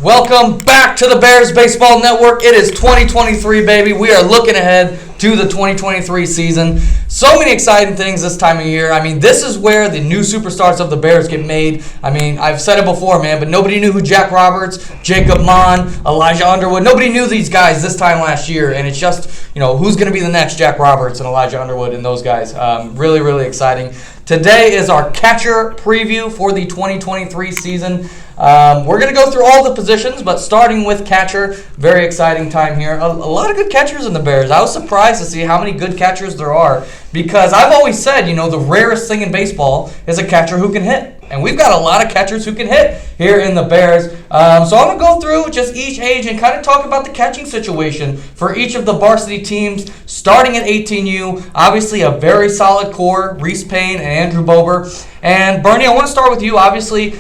Welcome back to the Bears Baseball Network. It is 2023, baby. We are looking ahead to the 2023 season. So many exciting things this time of year. I mean, this is where the new superstars of the Bears get made. I mean, I've said it before, man, but nobody knew who Jack Roberts, Jacob Mon, Elijah Underwood. Nobody knew these guys this time last year, and it's just, who's going to be the next Jack Roberts and Elijah Underwood and those guys. Really, really exciting. Today is our catcher preview for the 2023 season. We're going to go through all the positions, but starting with catcher, very exciting time here. A lot of good catchers in the Bears. I was surprised to see how many good catchers there are because I've always said, the rarest thing in baseball is a catcher who can hit. And we've got a lot of catchers who can hit here in the Bears. So I'm going to go through just each age and kind of talk about the catching situation for each of the varsity teams, starting at 18U. Obviously, a very solid core, Reese Payne and Andrew Bober. And Bernie, I want to start with you. Obviously,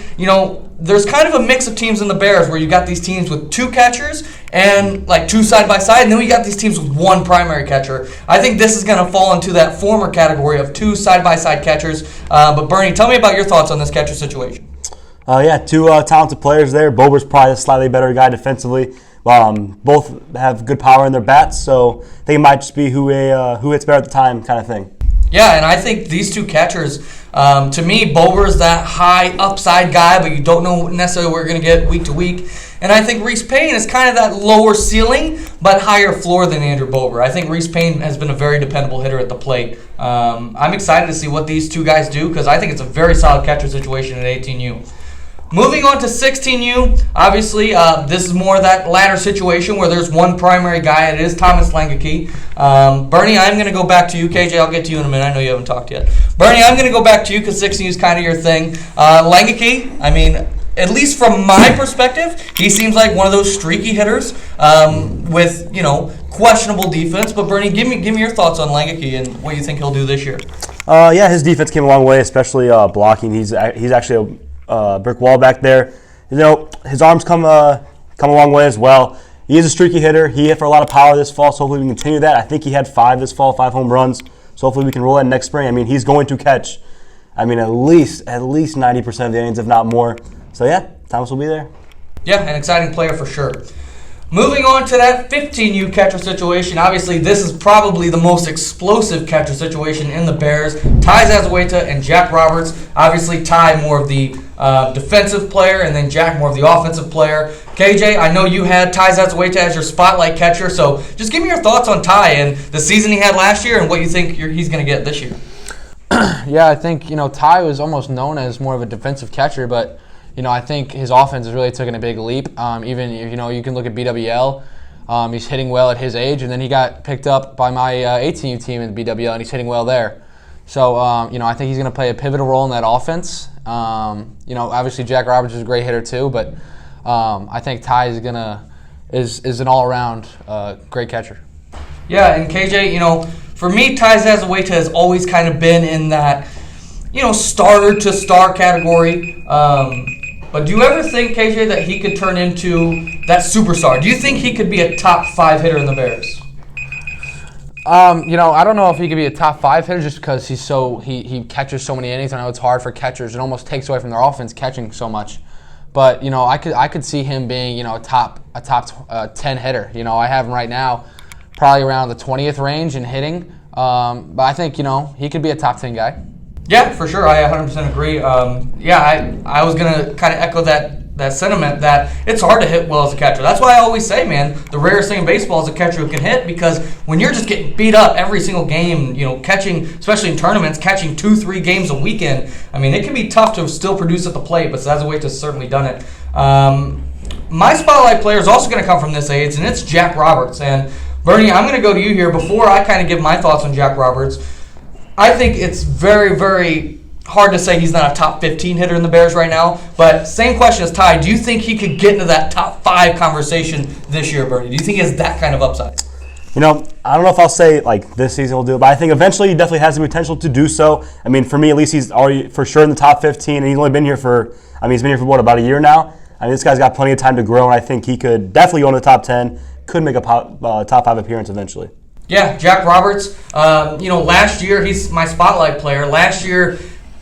there's kind of a mix of teams in the Bears where you got these teams with two catchers and like two side by side, and then we got these teams with one primary catcher. I think this is going to fall into that former category of two side by side catchers. But Bernie, tell me about your thoughts on this catcher situation. Two talented players there. Bober's probably the slightly better guy defensively. Both have good power in their bats, so I think it might just be who hits better at the time kind of thing. Yeah, and I think these two catchers, to me, Bober's that high upside guy, but you don't know necessarily what you're going to get week to week. And I think Reese Payne is kind of that lower ceiling, but higher floor than Andrew Bober. I think Reese Payne has been a very dependable hitter at the plate. I'm excited to see what these two guys do because I think it's a very solid catcher situation at 18U. Moving on to 16U, obviously, this is more that latter situation where there's one primary guy. It is Thomas Langeke. Bernie, I'm going to go back to you. KJ, I'll get to you in a minute. I know you haven't talked yet. Bernie, I'm going to go back to you because 16U is kind of your thing. Langeke, I mean, at least from my perspective, he seems like one of those streaky hitters with, questionable defense. But Bernie, give me your thoughts on Langeke and what you think he'll do this year. His defense came a long way, especially blocking. He's actually a brick wall back there. His arms come a long way as well. He is a streaky hitter. He hit for a lot of power this fall, so hopefully we can continue that. I think he had 5 this fall, 5 home runs. So hopefully we can roll that next spring. I mean, he's going to catch, at least 90% of the innings, if not more. So yeah, Thomas will be there. Yeah, an exciting player for sure. Moving on to that 15U catcher situation. Obviously, this is probably the most explosive catcher situation in the Bears. Ty Zazueta and Jack Roberts. Obviously, Ty more of the defensive player, and then Jack more of the offensive player. KJ, I know you had Ty Zazueta as your spotlight catcher, so just give me your thoughts on Ty and the season he had last year and what you think he's going to get this year. Yeah, I think, Ty was almost known as more of a defensive catcher, but I think his offense has really taken a big leap. Even, you can look at BWL. He's hitting well at his age, and then he got picked up by my 18U team in BWL, and he's hitting well there. So, I think he's going to play a pivotal role in that offense. Obviously Jack Roberts is a great hitter too, but I think Ty is an all-around great catcher. Yeah, and KJ, for me, Ty Zazueta has always kind of been in that, starter to star category. But do you ever think, KJ, that he could turn into that superstar? Do you think he could be a top 5 hitter in the Bears? I don't know if he could be a top 5 hitter just because he catches so many innings. I know it's hard for catchers. It almost takes away from their offense catching so much. But I could see him being a top 10 hitter. I have him right now probably around the 20th range in hitting. But I think he could be a top 10 guy. Yeah, for sure. I 100% agree. I was going to kind of echo that sentiment that it's hard to hit well as a catcher. That's why I always say, man, the rarest thing in baseball is a catcher who can hit because when you're just getting beat up every single game, catching, especially in tournaments, catching 2-3 games a weekend, it can be tough to still produce at the plate, but Zazueta's certainly done it. My spotlight player is also going to come from this age, and it's Jack Roberts. And Bernie, I'm going to go to you here before I kind of give my thoughts on Jack Roberts. I think it's very, very hard to say he's not a top 15 hitter in the Bears right now. But same question as Ty. Do you think he could get into that top 5 conversation this year, Bernie? Do you think he has that kind of upside? I don't know if I'll say like this season will do it, but I think eventually he definitely has the potential to do so. For me, at least he's already for sure in the top 15, and he's only been here for, he's been here for about a year now. This guy's got plenty of time to grow, and I think he could definitely go into the top 10, could make a top 5 appearance eventually. Yeah, Jack Roberts, last year, he's my spotlight player. Last year,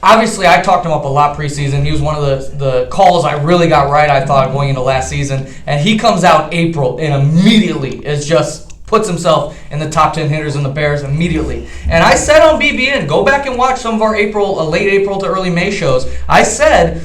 Obviously, I talked him up a lot preseason. He was one of the calls I really got right, I thought, going into last season. And he comes out April and immediately is just puts himself in the top 10 hitters in the Bears immediately. And I said on BBN, go back and watch some of our late April to early May shows. I said,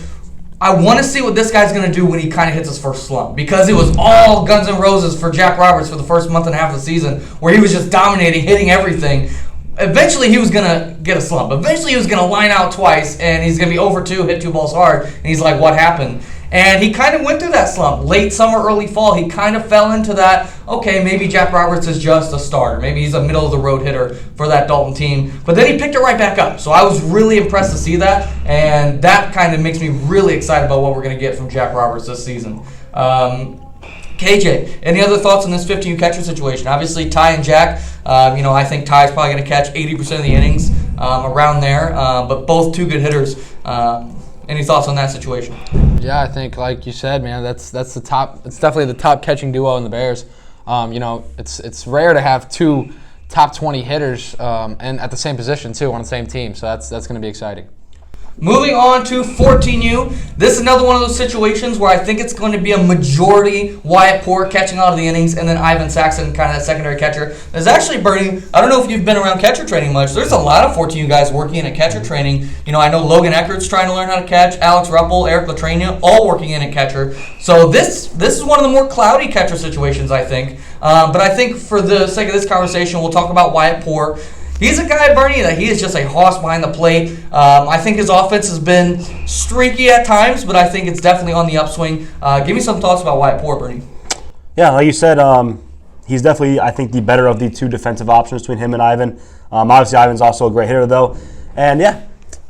I want to see what this guy's going to do when he kind of hits his first slump, because it was all Guns N' Roses for Jack Roberts for the first month and a half of the season, where he was just dominating, hitting everything. Eventually, he was going to get a slump. Eventually, he was going to line out twice, and he's going to be over 2, hit 2 balls hard, and he's like, what happened? And he kind of went through that slump. Late summer, early fall, he kind of fell into that, okay, maybe Jack Roberts is just a starter. Maybe he's a middle-of-the-road hitter for that Dalton team. But then he picked it right back up. So I was really impressed to see that, and that kind of makes me really excited about what we're going to get from Jack Roberts this season. KJ, any other thoughts on this 15 catcher situation? Obviously, Ty and Jack, I think Ty's probably going to catch 80% of the innings around there, but both 2 good hitters. Any thoughts on that situation? Yeah, I think, like you said, man, that's the top. It's definitely the top catching duo in the Bears. It's rare to have 2 top 20 hitters and at the same position too on the same team. So that's going to be exciting. Moving on to 14U. This is another one of those situations where I think it's going to be a majority Wyatt Poore catching out of the innings, and then Ivan Saxon, kind of that secondary catcher. There's actually, Bernie, I don't know if you've been around catcher training much. There's a lot of 14U guys working in at catcher training. I know Logan Eckert's trying to learn how to catch, Alex Ruppel, Eric Latrania, all working in at catcher. So this is one of the more cloudy catcher situations, I think. But I think for the sake of this conversation, we'll talk about Wyatt Poore. He's a guy, Bernie, that he is just a hoss behind the plate. I think his offense has been streaky at times, but I think it's definitely on the upswing. Give me some thoughts about Wyatt Poore, Bernie. Yeah, like you said, he's definitely, I think, the better of the 2 defensive options between him and Ivan. Obviously, Ivan's also a great hitter, though. And,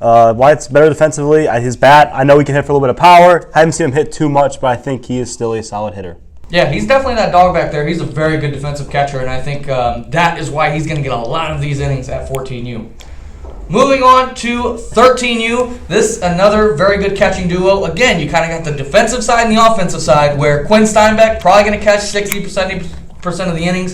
Wyatt's better defensively. His bat, I know he can hit for a little bit of power. Haven't seen him hit too much, but I think he is still a solid hitter. Yeah, he's definitely that dog back there. He's a very good defensive catcher, and I think that is why he's going to get a lot of these innings at 14U. Moving on to 13U. This another very good catching duo. Again, you kind of got the defensive side and the offensive side, where Quinn Steinbeck probably going to catch 60% of the innings.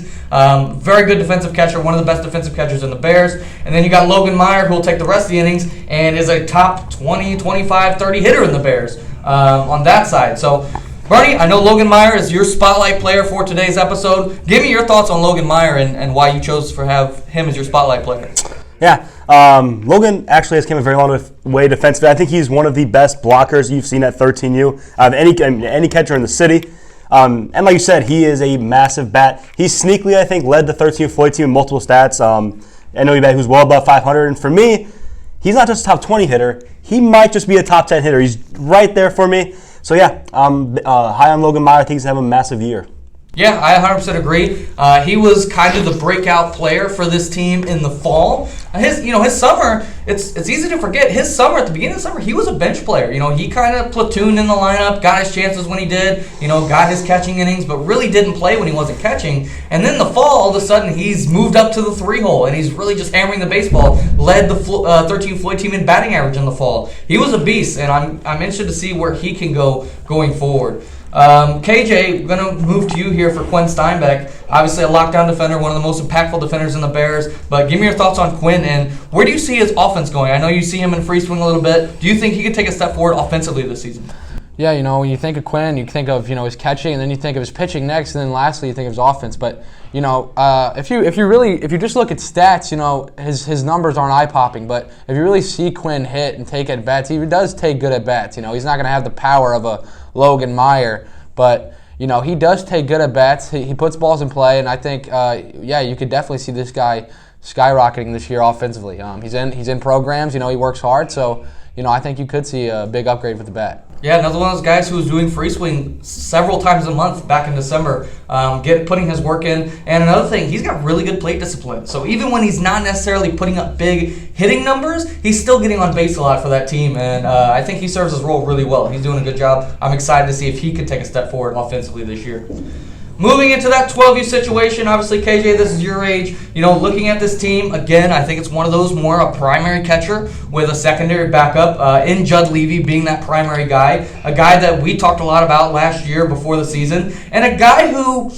Very good defensive catcher, one of the best defensive catchers in the Bears. And then you got Logan Meyer, who will take the rest of the innings and is a top 20, 25, 30 hitter in the Bears on that side. So, Bernie, I know Logan Meyer is your spotlight player for today's episode. Give me your thoughts on Logan Meyer and why you chose to have him as your spotlight player. Yeah, Logan actually has come a very long way defensively. I think he's one of the best blockers you've seen at 13U of any catcher in the city. And like you said, he is a massive bat. He sneakily, I think, led the 13U Floyd team in multiple stats. I know he's well above 500. And for me, he's not just a top 20 hitter. He might just be a top 10 hitter. He's right there for me. So, yeah, I'm high on Logan Meyer. I think he's going to have a massive year. Yeah, I 100% agree. He was kind of the breakout player for this team in the fall. His summer, it's easy to forget. His summer, at the beginning of the summer, he was a bench player. He kind of platooned in the lineup, got his chances when he did, got his catching innings, but really didn't play when he wasn't catching. And then the fall, all of a sudden, he's moved up to the 3-hole, and he's really just hammering the baseball. Led the 13 Floyd team in batting average in the fall. He was a beast, and I'm interested to see where he can go going forward. KJ, going to move to you here for Quinn Steinbeck. Obviously a lockdown defender, one of the most impactful defenders in the Bears. But give me your thoughts on Quinn, and where do you see his offense going? I know you see him in free swing a little bit. Do you think he could take a step forward offensively this season? Yeah, when you think of Quinn, you think of his catching, and then you think of his pitching next, and then lastly you think of his offense. But if you just look at stats, his numbers aren't eye popping. But if you really see Quinn hit and take at bats, he does take good at bats. He's not going to have the power of a Logan Meyer, but he does take good at bats. He puts balls in play, and I think you could definitely see this guy skyrocketing this year offensively. He's in programs. He works hard, so I think you could see a big upgrade with the bat. Yeah, another one of those guys who was doing free swing several times a month back in December, putting his work in. And another thing, he's got really good plate discipline. So even when he's not necessarily putting up big hitting numbers, he's still getting on base a lot for that team. And I think he serves his role really well. He's doing a good job. I'm excited to see if he can take a step forward offensively this year. Moving into that 12U situation, obviously, KJ, this is your age. Looking at this team, again, I think it's one of those more a primary catcher with a secondary backup in Judd Levy being that primary guy, a guy that we talked a lot about last year before the season, and a guy who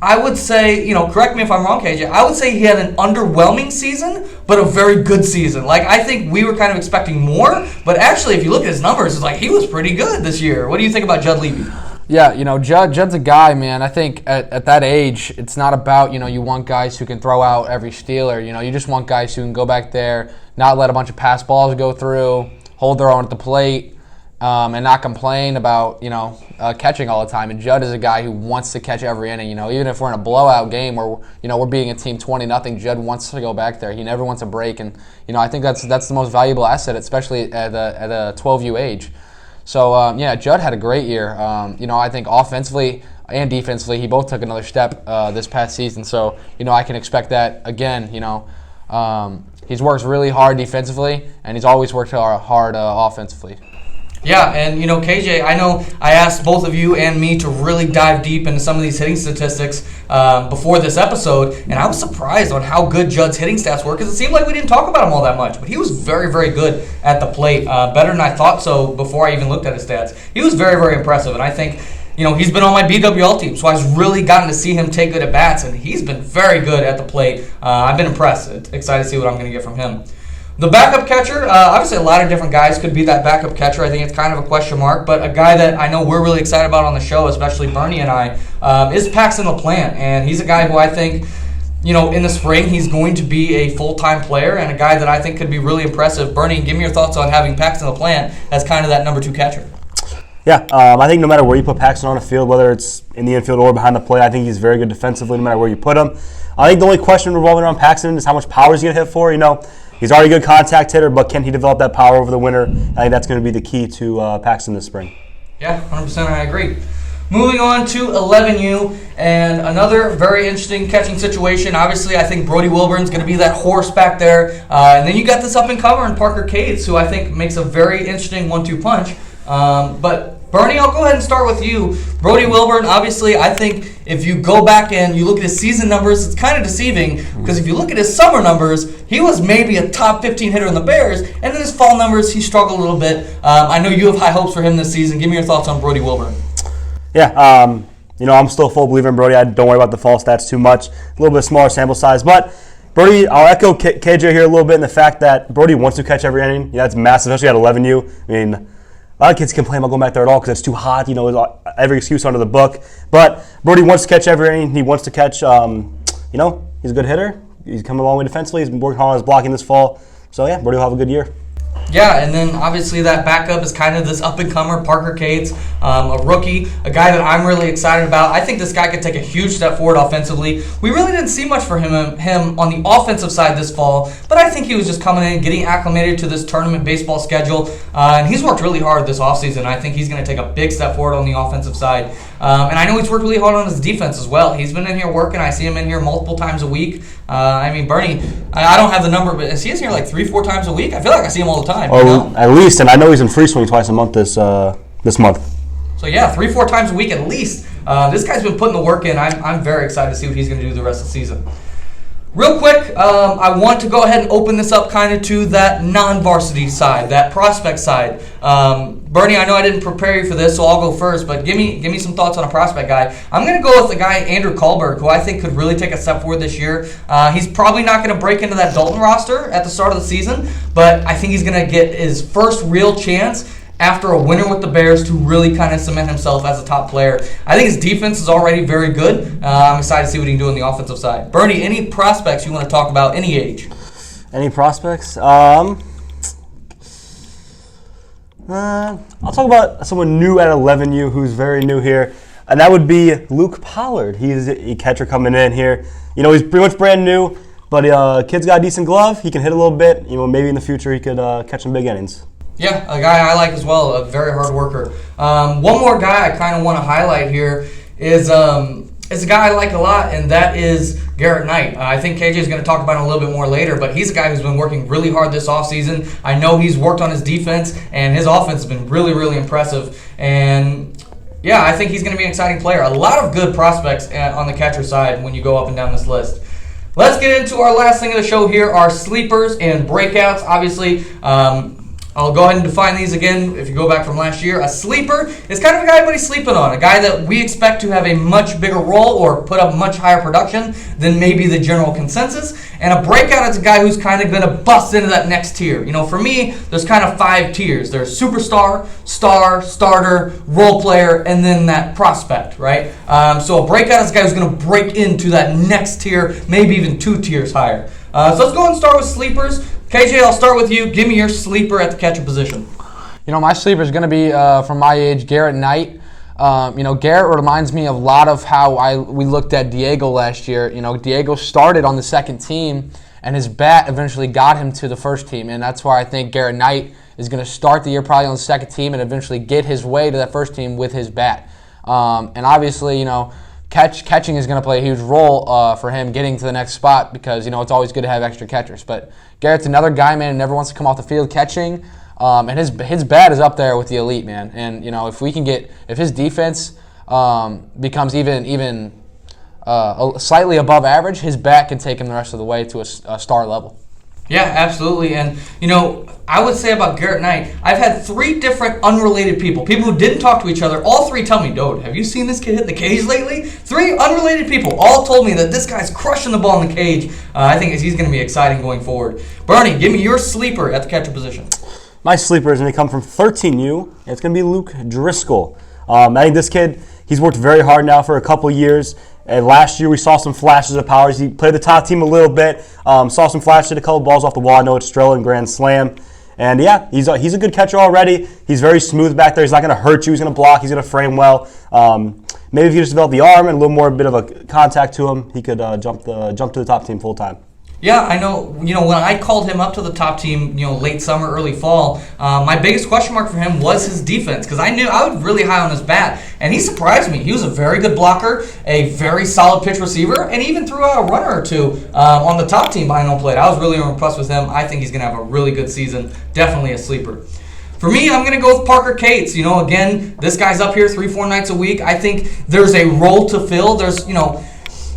I would say, correct me if I'm wrong, KJ, I would say he had an underwhelming season, but a very good season. Like, I think we were kind of expecting more, but actually, if you look at his numbers, it's like he was pretty good this year. What do you think about Judd Levy? Yeah, Judd's a guy, man. I think at that age, it's not about, you want guys who can throw out every stealer. You just want guys who can go back there, not let a bunch of pass balls go through, hold their own at the plate, and not complain about, catching all the time. And Judd is a guy who wants to catch every inning. Even if we're in a blowout game or, we're beating a team 20-0, Judd wants to go back there. He never wants a break. And, I think that's the most valuable asset, especially at a 12U age. So, Judd had a great year. I think offensively and defensively, he both took another step this past season. So, I can expect that again. He's worked really hard defensively, and he's always worked hard offensively. Yeah, and KJ, I know I asked both of you and me to really dive deep into some of these hitting statistics before this episode, and I was surprised on how good Judd's hitting stats were because it seemed like we didn't talk about him all that much, but he was very, very good at the plate, better than I thought so before I even looked at his stats. He was very, very impressive, and I think he's been on my BWL team, so I've really gotten to see him take good at-bats, and he's been very good at the plate. I've been impressed. Excited to see what I'm going to get from him. The backup catcher, obviously a lot of different guys could be that backup catcher. I think it's kind of a question mark, but a guy that I know we're really excited about on the show, especially Bernie and I, is Paxton LaPlante, and he's a guy who I think, in the spring he's going to be a full-time player and a guy that I think could be really impressive. Bernie, give me your thoughts on having Paxton LaPlante as kind of that number 2 catcher. Yeah, I think no matter where you put Paxton on the field, whether it's in the infield or behind the plate, I think he's very good defensively no matter where you put him. I think the only question revolving around Paxton is how much power he's going to hit for. He's already a good contact hitter, but can he develop that power over the winter? I think that's going to be the key to Paxton this spring. Yeah, 100% I agree. Moving on to 11U, and another very interesting catching situation. Obviously, I think Brody Wilburn's going to be that horse back there. And then you got this up-and-comer in Parker Cates, who I think makes a very interesting 1-2 punch. But Bernie, I'll go ahead and start with you. Brody Wilburn, obviously, I think if you go back and you look at his season numbers, it's kind of deceiving because if you look at his summer numbers, he was maybe a top 15 hitter in the Bears, and then his fall numbers, he struggled a little bit. I know you have high hopes for him this season. Give me your thoughts on Brody Wilburn. Yeah, I'm still a full believer in Brody. I don't worry about the fall stats too much. A little bit smaller sample size, but Brody, I'll echo KJ here a little bit in the fact that Brody wants to catch every inning. That's massive, especially at 11U. I mean, a lot of kids complain about going back there at all because it's too hot. Every excuse under the book. But Brody wants to catch every inning. He wants to catch. He's a good hitter. He's come a long way defensively. He's been working hard on his blocking this fall. So yeah, Brody will have a good year. Yeah, and then obviously that backup is kind of this up-and-comer, Parker Cates, a rookie, a guy that I'm really excited about. I think this guy could take a huge step forward offensively. We really didn't see much for him on the offensive side this fall, but I think he was just coming in, getting acclimated to this tournament baseball schedule, and he's worked really hard this offseason. I think he's going to take a big step forward on the offensive side. And I know he's worked really hard on his defense as well. He's been in here working. I see him in here multiple times a week. Bernie, I don't have the number, but is he in here like 3-4 times a week? I feel like I see him all the time. At least, and I know he's in free swing twice a month this month. So yeah, 3-4 times a week at least. This guy's been putting the work in. I'm very excited to see what he's going to do the rest of the season. Real quick, I want to go ahead and open this up kind of to that non-varsity side, that prospect side. Bernie, I know I didn't prepare you for this, so I'll go first, but give me some thoughts on a prospect guy. I'm going to go with the guy, Andrew Kahlberg, who I think could really take a step forward this year. He's probably not going to break into that Dalton roster at the start of the season, but I think he's going to get his first real chance after a winner with the Bears to really kind of cement himself as a top player. I think his defense is already very good. I'm excited to see what he can do on the offensive side. Bernie, any prospects you want to talk about, any age? Any prospects? I'll talk about someone new at 11U who's very new here, and that would be Luke Pollard. He's a catcher coming in here. He's pretty much brand new, but kid's got a decent glove. He can hit a little bit. Maybe in the future he could catch some big innings. Yeah, a guy I like as well, a very hard worker. One more guy I kind of want to highlight here is a guy I like a lot, and that is Garrett Knight. I think KJ is going to talk about him a little bit more later, but he's a guy who's been working really hard this offseason. I know he's worked on his defense, and his offense has been really, really impressive. And yeah, I think he's going to be an exciting player. A lot of good prospects on the catcher side when you go up and down this list. Let's get into our last thing of the show here, our sleepers and breakouts. Obviously, I'll go ahead and define these again if you go back from last year. A sleeper is kind of a guy everybody's sleeping on, a guy that we expect to have a much bigger role or put up much higher production than maybe the general consensus. And a breakout is a guy who's kind of going to bust into that next tier. For me, there's kind of 5 tiers. There's superstar, star, starter, role player, and then that prospect, right? So a breakout is a guy who's going to break into that next tier, maybe even 2 tiers higher. So let's go and start with sleepers. KJ, I'll start with you. Give me your sleeper at the catcher position. My sleeper is going to be, from my age, Garrett Knight. Garrett reminds me a lot of how we looked at Diego last year. Diego started on the second team, and his bat eventually got him to the first team, and that's why I think Garrett Knight is going to start the year probably on the second team and eventually get his way to that first team with his bat. And obviously, catching is going to play a huge role for him getting to the next spot because, it's always good to have extra catchers. But Garrett's another guy, man, who never wants to come off the field catching. And his bat is up there with the elite, man. And, if his defense becomes even slightly above average, his bat can take him the rest of the way to a star level. Yeah, absolutely. And, I would say about Garrett Knight, I've had 3 different unrelated people who didn't talk to each other. All 3 tell me, Dode, have you seen this kid hit the cage lately? 3 unrelated people all told me that this guy's crushing the ball in the cage. I think he's going to be exciting going forward. Bernie, give me your sleeper at the catcher position. My sleeper is going to come from 13U, and it's going to be Luke Driscoll. I think this kid, he's worked very hard now for a couple years. And last year we saw some flashes of powers. He played the top team a little bit, saw some flashes, hit a couple balls off the wall. I know it's Strela and Grand Slam. And yeah, he's a good catcher already. He's very smooth back there. He's not going to hurt you. He's going to block. He's going to frame well. Maybe if you just develop the arm and a little more bit of a contact to him, he could jump to the top team full time. Yeah, I know. When I called him up to the top team, late summer, early fall, my biggest question mark for him was his defense because I knew I was really high on his bat, and he surprised me. He was a very good blocker, a very solid pitch receiver, and even threw out a runner or 2 on the top team behind home plate. I was really impressed with him. I think he's going to have a really good season. Definitely a sleeper. For me, I'm going to go with Parker Cates. Again, this guy's up here 3-4 nights a week. I think there's a role to fill. There's,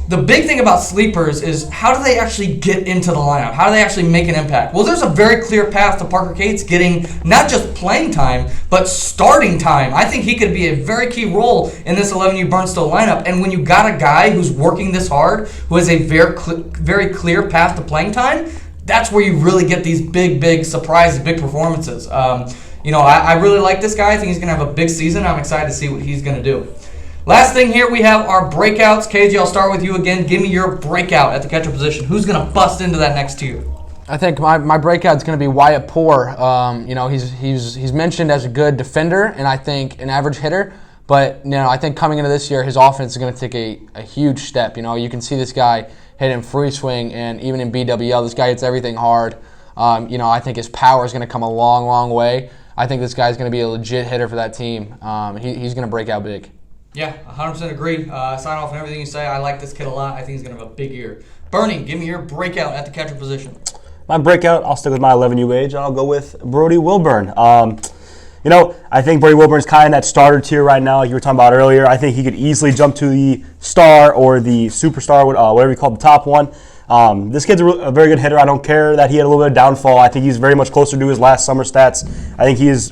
the big thing about sleepers is how do they actually get into the lineup? How do they actually make an impact? Well, there's a very clear path to Parker Cates getting not just playing time, but starting time. I think he could be a very key role in this 11U Burnstow lineup. And when you got a guy who's working this hard, who has a very clear path to playing time, that's where you really get these big surprises, big performances. I really like this guy. I think he's going to have a big season. I'm excited to see what he's going to do. Last thing here, we have our breakouts. KJ, I'll start with you again. Give me your breakout at the catcher position. Who's going to bust into that next tier? I think my breakout is going to be Wyatt Poore. He's mentioned as a good defender and I think an average hitter. But I think coming into this year, his offense is going to take a huge step. You can see this guy hitting free swing, and even in BWL, this guy hits everything hard. I think his power is going to come a long way. I think this guy's going to be a legit hitter for that team. He's going to break out big. Yeah, 100% agree. Sign off on everything you say. I like this kid a lot. I think he's going to have a big year. Bernie, give me your breakout at the catcher position. My breakout, I'll stick with my 11U age. I'll go with Brody Wilburn. I think Brody Wilburn's kind of in that starter tier right now, like you were talking about earlier. I think he could easily jump to the star or the superstar, whatever you call the top one. This kid's a very good hitter. I don't care that he had a little bit of downfall. I think he's very much closer to his last summer stats. I think he is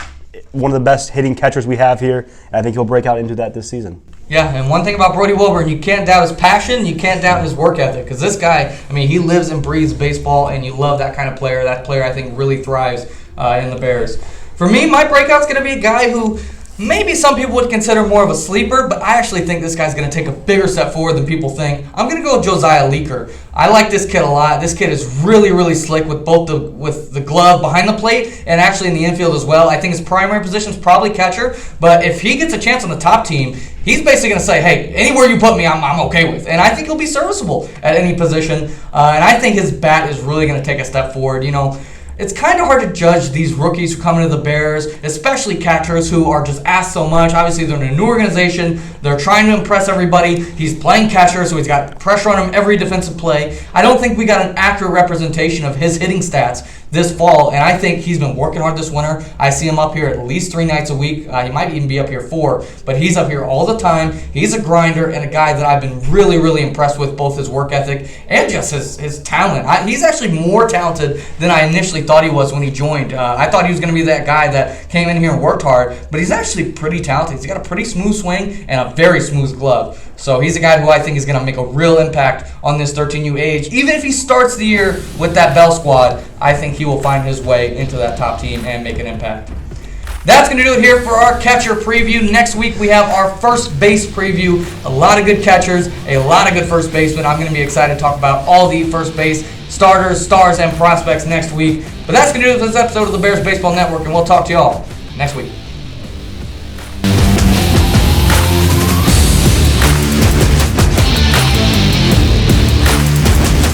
one of the best hitting catchers we have here, and I think he'll break out into that this season. Yeah, and one thing about Brody Wilburn, you can't doubt his passion, you can't doubt his work ethic, because this guy, he lives and breathes baseball, and you love that kind of player. That player, I think, really thrives in the Bears. For me, my breakout's going to be a guy who maybe some people would consider more of a sleeper, but I actually think this guy's going to take a bigger step forward than people think. I'm going to go with Josiah Leaker. I like this kid a lot. This kid is really slick with both the glove behind the plate and actually in the infield as well. I think his primary position is probably catcher, but if he gets a chance on the top team, he's basically going to say, hey, anywhere you put me, I'm okay with. And I think he'll be serviceable at any position. And I think his bat is really going to take a step forward. It's kind of hard to judge these rookies who come into the Bears, especially catchers who are just asked so much. Obviously, they're in a new organization. They're trying to impress everybody. He's playing catcher, so he's got pressure on him every defensive play. I don't think we got an accurate representation of his hitting stats this fall, and I think he's been working hard this winter. I see him up here at least 3 nights a week. He might even be up here 4, but he's up here all the time. He's a grinder and a guy that I've been really, really impressed with, both his work ethic and just his talent. He's actually more talented than I initially thought he was when he joined. I thought he was going to be that guy that came in here and worked hard, but he's actually pretty talented. He's got a pretty smooth swing and a very smooth glove. So he's a guy who I think is going to make a real impact on this 13U age. Even if he starts the year with that Bell squad, I think he will find his way into that top team and make an impact. That's going to do it here for our catcher preview. Next week, we have our first base preview. A lot of good catchers, a lot of good first basemen. I'm going to be excited to talk about all the first base starters, stars, and prospects next week. But that's going to do it for this episode of the Bears Baseball Network, and we'll talk to you all next week.